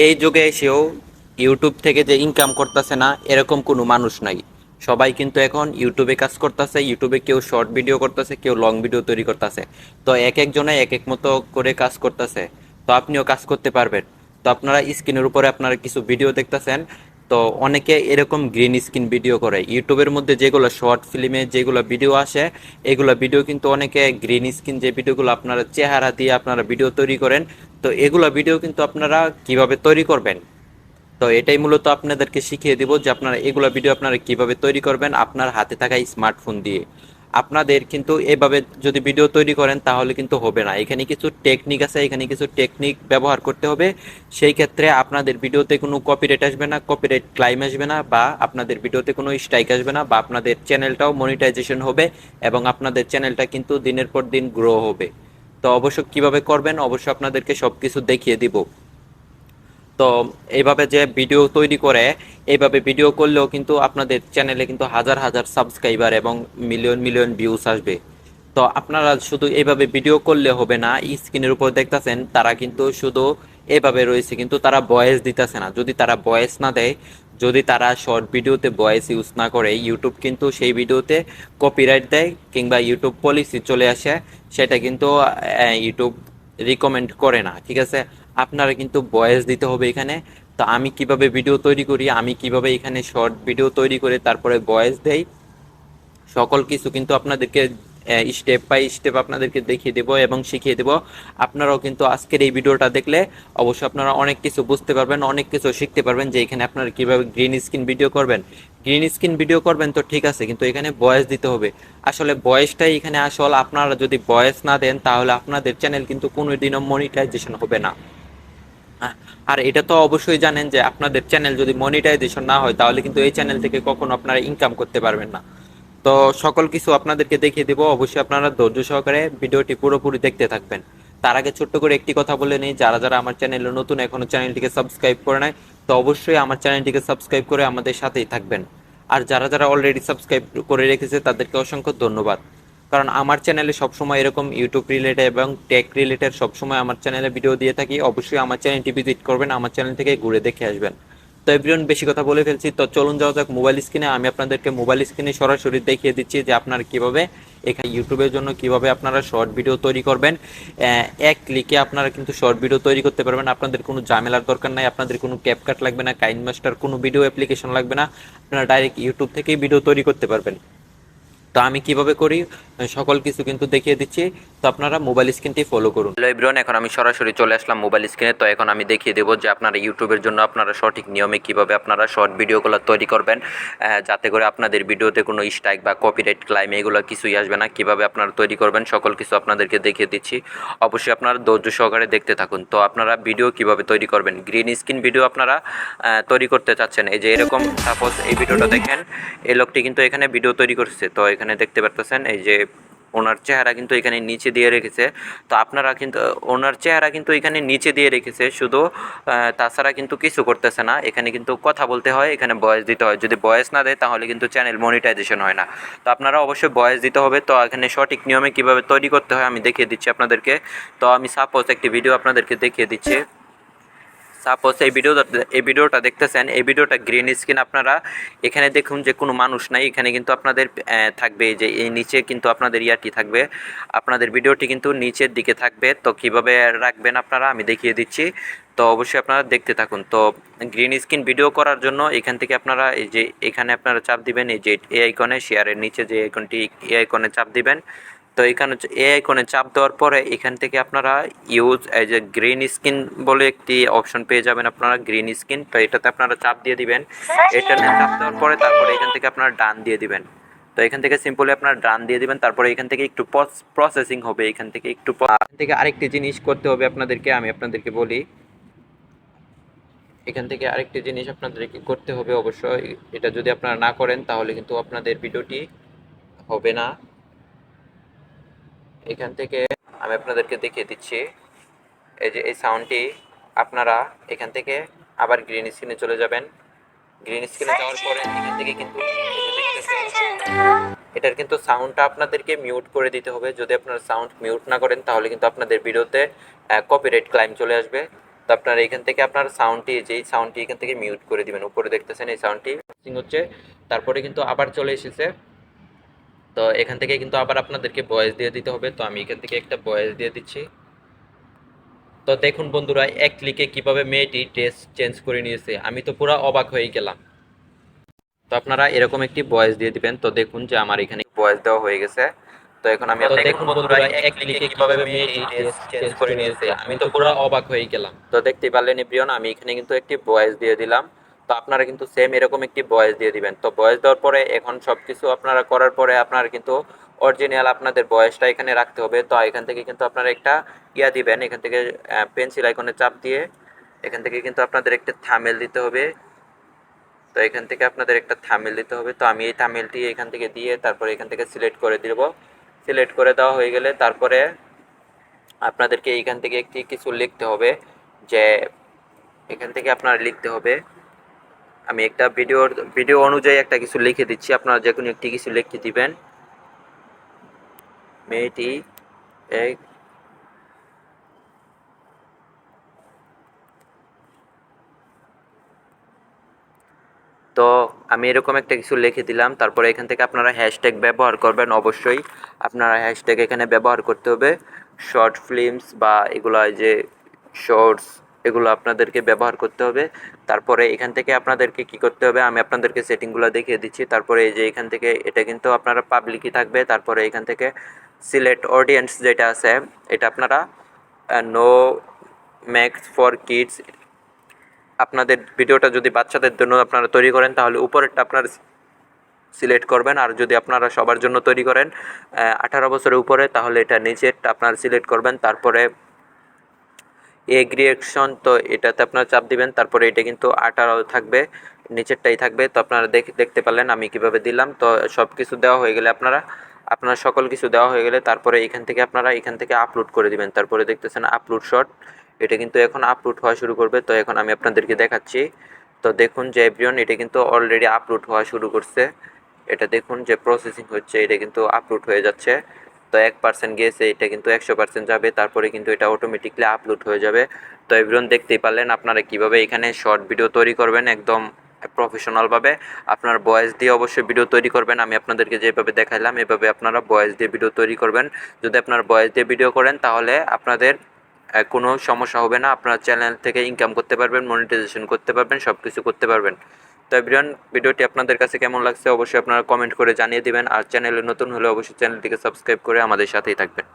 এই যুগে এসেও ইউটিউব থেকে যে ইনকাম করতেছে না এরকম কোনো মানুষ নাই। সবাই কিন্তু এখন ইউটিউবে কাজ করতেছে, ইউটিউবে কেউ শর্ট ভিডিও করতেছে, কেউ লং ভিডিও তৈরি করতেছে। তো এক একজনে এক এক মতো করে কাজ করতেছে। তো আপনিও কাজ করতে পারবেন। তো আপনারা স্ক্রিনের উপরে আপনারা কিছু ভিডিও দেখতেছেন। তো অনেকে এরকম গ্রিন স্ক্রিন ভিডিও করে ইউটিউবের মধ্যে, যেগুলো শর্ট ফিল্মে যেগুলো ভিডিও আসে, এগুলো ভিডিও কিন্তু অনেকে গ্রিন স্ক্রিন যে ভিডিওগুলো আপনারা চেহারা দিয়ে আপনারা ভিডিও তৈরি করেন। তো এগুলা ভিডিও কিন্তু আপনারা কিভাবে তৈরি করবেন, তো এটাই মূলত আপনাদেরকে শিখিয়ে দিব যে আপনারা এগুলা ভিডিও আপনারা কিভাবে তৈরি করবেন আপনার হাতে থাকা স্মার্টফোন দিয়ে। আপনাদের কিন্তু এভাবে যদি ভিডিও তৈরি করেন তাহলে কিন্তু হবে না, এখানে কিছু টেকনিক আছে, এখানে কিছু টেকনিক ব্যবহার করতে হবে। সেই ক্ষেত্রে আপনাদের ভিডিওতে কোনো কপিরাইট আসবে না, কপিরাইট ক্লাইম আসবে না, বা আপনাদের ভিডিওতে কোনো স্ট্রাইক আসবে না, বা আপনাদের চ্যানেলটাও মনিটাইজেশন হবে, এবং আপনাদের চ্যানেলটা কিন্তু দিনের পর দিন গ্রো হবে। তো অবশ্য কিভাবে করবেন অবশ্য আপনাদেরকে সবকিছু দেখিয়ে দিব। তো এইভাবে যে ভিডিও তৈরি করে, এইভাবে ভিডিও করলেও কিন্তু আপনাদের চ্যানেলে কিন্তু হাজার হাজার সাবস্ক্রাইবার এবং মিলিয়ন মিলিয়ন ভিউজ আসবে। তো আপনারা শুধু এইভাবে ভিডিও করলে হবে না। স্ক্রিনের উপর দেখতেছেন তারা কিন্তু শুধু এভাবে রয়েছে, কিন্তু তারা ভয়েস দিতেছে না। যদি তারা ভয়েস না দেয়, যদি তারা শর্ট ভিডিওতে ভয়েস ইউজ না করে, ইউটিউব কিন্তু সেই ভিডিওতে কপিরাইট দেয়, কিংবা ইউটিউব পলিসি চলে আসে। সেটা কিন্তু ইউটিউব রিকমেন্ড করে না, ঠিক আছে। আপনারা কিন্তু ভয়েস দিতে হবে এখানে। তো আমি কিভাবে ভিডিও তৈরি করি, আমি কিভাবে এখানে শর্ট ভিডিও তৈরি করে তারপরে ভয়েস দেই, সকল কিছু কিন্তু আপনাদেরকে স্টেপ বাই স্টেপ আপনাদেরকে দেখিয়ে দেব এবং শিখিয়ে দেব। আপনারাও কিন্তু আজকের এই ভিডিওটা দেখলে অবশ্যই আপনারা অনেক কিছু বুঝতে পারবেন, অনেক কিছু শিখতে পারবেন, যে এখানে আপনারা কিভাবে গ্রিন স্ক্রিন ভিডিও করবেন। গ্রিন স্ক্রিন ভিডিও করবেন তো ঠিক আছে, কিন্তু এখানে ভয়েস দিতে হবে। আসলে ভয়েসটাই এখানে আসল। আপনারা যদি ভয়েস না দেন তাহলে আপনাদের চ্যানেল কিন্তু কোনোদিনও মনিটাইজেশন হবে না। আর এটা তো অবশ্যই জানেন যে আপনাদের চ্যানেল যদি মনিটাইজেশন না হয় তাহলে কিন্তু এই চ্যানেল থেকে কখনো আপনারা ইনকাম করতে পারবেন না। তো সকল কিছু আপনাদেরকে দেখিয়ে দেবো, অবশ্যই আপনারা ধৈর্য সহকারে ভিডিওটি পুরোপুরি দেখতে থাকবেন। তার আগে ছোট্ট করে একটি কথা বলে নেই, যারা যারা আমার চ্যানেলে নতুন এখনো চ্যানেলটিকে সাবস্ক্রাইব করে নাই, তো অবশ্যই আমার চ্যানেলটিকে সাবস্ক্রাইব করে আমাদের সাথেই থাকবেন। আর যারা যারা অলরেডি সাবস্ক্রাইব করে রেখেছে তাদেরকে অসংখ্য ধন্যবাদ। কারণ আমার চ্যানেলে সবসময় এরকম ইউটিউব রিলেটেড এবং টেক রিলেটেড সবসময় আমার চ্যানেলে ভিডিও দিয়ে থাকি। অবশ্যই আমার চ্যানেলটি ভিজিট করবেন, আমার চ্যানেল থেকে ঘুরে দেখে আসবেন। তো এভরিওয়ান, বেশি কথা বলে ফেলছি, তো চলুন যাওয়া যাক মোবাইল স্ক্রিনে। আমি আপনাদেরকে মোবাইল স্ক্রিনে সরাসরি দেখিয়ে দিচ্ছি যে আপনারা কিভাবে এখানে ইউটিউবের জন্য কিভাবে আপনারা শর্ট ভিডিও তৈরি করবেন। এক ক্লিকে আপনারা কিন্তু শর্ট ভিডিও তৈরি করতে পারবেন। আপনাদের কোনো ঝামেলার দরকার নাই, আপনাদের কোনো ক্যাপকাট লাগবে না, কাইন মাস্টার কোনো ভিডিও অ্যাপ্লিকেশন লাগবে না। আপনারা ডাইরেক্ট ইউটিউব থেকেই ভিডিও তৈরি করতে পারবেন। তো আমি কিভাবে করি সকল কিছু কিন্তু দেখিয়ে দিচ্ছি। তো আপনারা মোবাইল স্ক্রিনটি ফলো করুন। হ্যালো এভরিওয়ান, এখন আমি সরাসরি চলে আসলাম মোবাইল স্ক্রিনে। তো এখন আমি দেখিয়ে দেবো যে আপনারা ইউটিউবের জন্য আপনারা সঠিক নিয়মে কিভাবে আপনারা শর্ট ভিডিওগুলো তৈরি করবেন, যাতে করে আপনাদের ভিডিওতে কোনো স্ট্রাইক বা কপিরাইট ক্লাইম এগুলো কিছুই আসবে না। কিভাবে আপনারা তৈরি করবেন সকল কিছু আপনাদেরকে দেখিয়ে দিচ্ছি। অবশ্যই আপনারা ধৈর্য সহকারে দেখতে থাকুন। তো আপনারা ভিডিও কিভাবে তৈরি করবেন, গ্রিন স্ক্রিন ভিডিও আপনারা তৈরি করতে চাচ্ছেন, এই যে এরকম সাপোজ এই ভিডিওটা দেখেন, এই লোকটি কিন্তু এখানে ভিডিও তৈরি করছে। তো এখানে দেখতে পারতেছেন এই যে ওনার চেহারা কিন্তু এখানে নিচে দিয়ে রেখেছে। তো আপনারা কিন্তু ওনার চেহারা কিন্তু এখানে নিচে দিয়ে রেখেছে শুধু, তাছাড়া কিন্তু কিছু করতেছে না। এখানে কিন্তু কথা বলতে হয়, এখানে ভয়েস দিতে হয়। যদি ভয়েস না দেয় তাহলে কিন্তু চ্যানেল মনিটাইজেশন হয় না। তো আপনারা অবশ্যই ভয়েস দিতে হবে। তো এখানে সঠিক নিয়মে কিভাবে তৈরি করতে হয় আমি দেখিয়ে দিচ্ছি আপনাদেরকে। তো আমি সাপোজ একটি ভিডিও আপনাদেরকে দেখিয়ে দিচ্ছি। সাপোজ এই ভিডিওটা দেখতেছেন, এই ভিডিওটা গ্রিন স্ক্রিন। আপনারা এখানে দেখুন যে কোনো মানুষ নাই, এখানে কিন্তু আপনাদের থাকবে এই যে এই নিচে কিন্তু আপনাদের ইয়াটি থাকবে, আপনাদের ভিডিওটি কিন্তু নিচের দিকে থাকবে। তো কিভাবে রাখবেন আপনারা আমি দেখিয়ে দিচ্ছি। তো অবশ্যই আপনারা দেখতে থাকুন। তো গ্রিন স্ক্রিন ভিডিও করার জন্য এখান থেকে আপনারা এই যে এখানে আপনারা চাপ দিবেন, এই যে এই আইকনে শেয়ারের নিচে যে আইকনটি, এই আইকনে চাপ দিবেন। তো এখানে এই আইকনে চাপ দেওয়ার পরে এখান থেকে আপনারা ইউজ এই যে গ্রিন স্ক্রিন বলে একটি অপশন পেয়ে যাবেন আপনারা, গ্রিন স্ক্রিন। তো এটাতে আপনারা চাপ দিয়ে দিবেন। এটাতে চাপ দেওয়ার পরে তারপরে এখান থেকে আপনারা ডান দিয়ে দিবেন। তো এখান থেকে সিম্পলি আপনারা ডান দিয়ে দিবেন। তারপরে এখান থেকে একটু প্রসেসিং হবে, এখান থেকে এখান থেকে আরেকটি জিনিস করতে হবে আপনাদেরকে, আমি আপনাদেরকে বলি। এখান থেকে আরেকটি জিনিস আপনাদেরকে করতে হবে অবশ্যই, এটা যদি আপনারা না করেন তাহলে কিন্তু আপনাদের ভিডিওটি হবে না। এখান থেকে আমি আপনাদেরকে দেখিয়ে দিচ্ছি, এই যে এই সাউন্ডটি আপনারা এখান থেকে আবার গ্রিন স্ক্রিনে চলে যাবেন। গ্রিন স্ক্রিনে যাওয়ার পরে এখান থেকে কিন্তু এই যে দেখতেছেন, এটার কিন্তু সাউন্ডটা আপনাদেরকে মিউট করে দিতে হবে। যদি আপনারা সাউন্ড মিউট না করেন তাহলে কিন্তু আপনাদের ভিডিওতে কপিরাইট ক্লাইম চলে আসবে। তো আপনার এখান থেকে আপনার সাউন্ডটি, যেই সাউন্ডটি এখান থেকে মিউট করে দিবেন, উপরে দেখতেছেন এই সাউন্ডটি হচ্ছে। তারপরে কিন্তু আবার চলে এসেছে। তো এখান থেকে কিন্তু আবার আপনাদেরকে ভয়েস দিয়ে দিতে হবে। তো আমি এখান থেকে একটা ভয়েস দিয়ে দিচ্ছি। তো দেখুন বন্ধুরা, এক ক্লিকে কিভাবে মেয়েটি ড্রেস চেঞ্জ করে নিয়েছে, আমি তো পুরো অবাক হয়ে গেলাম। তো আপনারা এরকম একটি ভয়েস দিয়ে দিবেন। তো দেখুন যে আমার এখানে ভয়েস দেওয়া হয়ে গেছে। তো এখন আমি দেখুন বন্ধুরা, এক ক্লিকে কিভাবে মেয়েটি ড্রেস চেঞ্জ করে নিয়েছে, আমি তো পুরো অবাক হয়ে গেলাম। তো দেখতেই পারলেন এভরিওয়ান, আমি এখানে কিন্তু একটি ভয়েস দিয়ে দিলাম। তো আপনারা কিন্তু সেম এরকম একটি ভয়েস দিয়ে দিবেন। তো ভয়েস দেওয়ার পরে এখন সবকিছু আপনারা করার পরে আপনারা কিন্তু অরিজিনাল আপনাদের ভয়েসটা এখানে রাখতে হবে। তো এখান থেকে কিন্তু আপনারা একটা ইয়া দিবেন, এখান থেকে পেন্সিল আইকনে চাপ দিয়ে এখান থেকে কিন্তু আপনাদের একটা থাম্বনেল দিতে হবে। তো এখান থেকে আপনাদের একটা থাম্বনেল দিতে হবে। তো আমি এই থাম্বনেলটি এখান থেকে দিয়ে তারপরে এখান থেকে সিলেক্ট করে দিব। সিলেক্ট করে দেওয়া হয়ে গেলে তারপরে আপনাদেরকে এইখান থেকে একটি কিছু লিখতে হবে, যে এখান থেকে আপনার লিখতে হবে, আমি একটা ভিডিও অনুযায়ী একটা কিছু লিখে দিচ্ছি, আপনারা যে কোনো একটি কিছু লিখতে দিবেন। মেয়েটি এক তো আমি এরকম একটা কিছু লিখে দিলাম। তারপরে এখান থেকে আপনারা হ্যাশট্যাগ ব্যবহার করবেন অবশ্যই। আপনারা হ্যাশট্যাগ এখানে ব্যবহার করতে হবে। শর্ট ফিল্মস বা এগুলো যে শর্টস, এগুলো আপনাদেরকে ব্যবহার করতে হবে। তারপরে এখান থেকে আপনাদেরকে কি করতে হবে, আমি আপনাদেরকে সেটিংগুলো দেখিয়ে দিচ্ছি। তারপরে এই যে এখান থেকে এটা কিন্তু আপনারা পাবলিকই থাকবে। তারপরে এখান থেকে সিলেক্ট অডিয়েন্স যেটা আছে, এটা আপনারা নো ম্যাক্স ফর কিডস, আপনাদের ভিডিওটা যদি বাচ্চাদের জন্য আপনারা তৈরি করেন তাহলে উপরেরটা আপনার সিলেক্ট করবেন, আর যদি আপনারা সবার জন্য তৈরি করেন 18 বছরের উপরে তাহলে এটা নিচেরটা আপনার সিলেক্ট করবেন। তারপরে এগ্রিয়েশন, তো এটাতে আপনারা চাপ দিবেন। তারপরে এটা কিন্তু 18 থাকবে, নিচেরটাই থাকবে। তো আপনারা দেখতে পারলেন আমি কিভাবে দিলাম। তো সব কিছু দেওয়া হয়ে গেলে আপনার সকল কিছু দেওয়া হয়ে গেলে তারপরে এখান থেকে আপলোড করে দিবেন। তারপরে দেখতেছেন আপলোড শট, এটা কিন্তু এখন আপলোড হওয়া শুরু করবে। তো এখন আমি আপনাদেরকে দেখাচ্ছি। তো দেখুন যে এভরিওয়ান, এটা কিন্তু অলরেডি আপলোড হওয়া শুরু করছে। এটা দেখুন যে প্রসেসিং হচ্ছে, এটা কিন্তু আপলোড হয়ে যাচ্ছে। তো 1% গিয়েছে, এটা কিন্তু 100% যাবে, তারপরে কিন্তু এটা অটোমেটিকলি আপলোড হয়ে যাবে। তো এভরিওয়ান দেখতেই পারলেন আপনারা কিভাবে এখানে শর্ট ভিডিও তৈরি করবেন একদম প্রফেশনালভাবে। আপনার ভয়েস দিয়ে অবশ্যই ভিডিও তৈরি করবেন। আমি আপনাদেরকে যেভাবে দেখাইলাম এভাবে আপনারা ভয়েস দিয়ে ভিডিও তৈরি করবেন। যদি আপনার ভয়েস দিয়ে ভিডিও করেন তাহলে আপনাদের কোনো সমস্যা হবে না। আপনার চ্যানেল থেকে ইনকাম করতে পারবেন, মনিটাইজেশন করতে পারবেন, সব কিছু করতে পারবেন। তো এভরিওয়ান, ভিডিওটি আপনাদের কাছে কেমন লাগছে অবশ্যই আপনারা কমেন্ট করে জানিয়ে দিবেন। আর চ্যানেলে নতুন হলে অবশ্যই চ্যানেলটিকে সাবস্ক্রাইব করে আমাদের সাথেই থাকবেন।